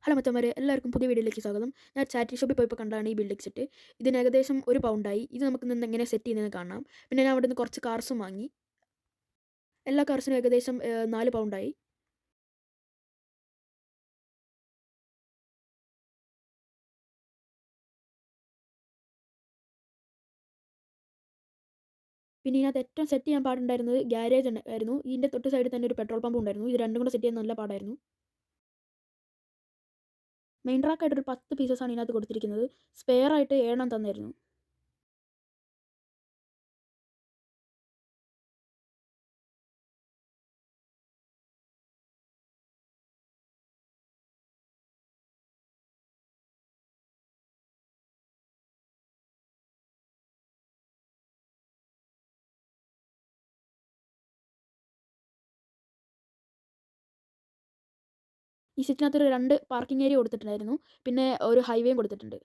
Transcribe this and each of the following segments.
Hello മച്ചന്മാരെ, എല്ലാവർക്കും പുതിയ വീഡിയോയിലേക്ക് സ്വാഗതം. ഞാൻ ചാരിറ്റി ഷോപ്പിൽ പോയപ്പോൾ കണ്ടാണ് ഈ ബിൽഡിംഗ് സെറ്റ്. ഇതിന് ഏകദേശം 1 പൗണ്ടായി. ഇത് നമുക്ക് നിന്ന് എങ്ങനെ സെറ്റ് ചെയ്യുന്നതെന്ന് കാണാം. പിന്നെ ഞാൻ അവിടുന്ന് കുറച്ച് കാർസും വാങ്ങി. എല്ലാ കാർസിനും ഏകദേശം 4 പൗണ്ടായി. പിന്നെ ഇതിനകത്ത് ഏറ്റവും സെറ്റ് ചെയ്യാൻ പാടുണ്ടായിരുന്നത് ഗ്യാരേജ് ആയിരുന്നു. ഇതിൻ്റെ തൊട്ട് സൈഡിൽ തന്നെ ഒരു പെട്രോൾ പമ്പും ഉണ്ടായിരുന്നു. ഇത് രണ്ടും കൂടെ സെറ്റ് ചെയ്യാൻ നല്ല പാടായിരുന്നു. മെയിൻ റാക്കായിട്ട് ഒരു 10 പീസസാണ് ഇതിനകത്ത് കൊടുത്തിരിക്കുന്നത്. സ്പെയർ ആയിട്ട് 7 തന്നായിരുന്നു. ഈ സെറ്റിനകത്ത് ഒരു 2 പാർക്കിംഗ് ഏരിയ കൊടുത്തിട്ടുണ്ടായിരുന്നു. പിന്നെ ഒരു ഹൈവേയും കൊടുത്തിട്ടുണ്ട്.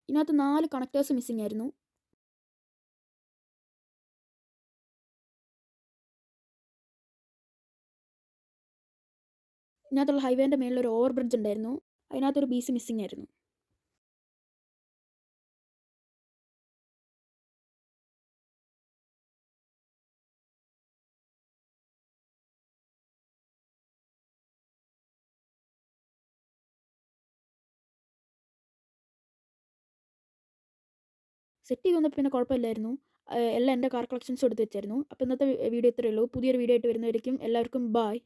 ഇതിനകത്ത് 4 കണക്ടേഴ്സ് മിസ്സിംഗ് ആയിരുന്നു. ഇതിനകത്തുള്ള ഹൈവേൻ്റെ മേളിൽ ഒരു ഓവർ ബ്രിഡ്ജ് ഉണ്ടായിരുന്നു. അതിനകത്തൊരു പീസ് മിസ്സിംഗ് ആയിരുന്നു. സെറ്റ് ചെയ്ത് വന്നപ്പോൾ പിന്നെ കുഴപ്പമില്ലായിരുന്നു. എല്ലാം എൻ്റെ കാർ കളക്ഷൻസും എടുത്ത് വെച്ചായിരുന്നു. അപ്പോൾ ഇന്നത്തെ വീഡിയോ ഇത്രയേ ഉള്ളൂ. പുതിയൊരു വീഡിയോ ആയിട്ട് വരുന്നതായിരിക്കും. എല്ലാവർക്കും ബായ്.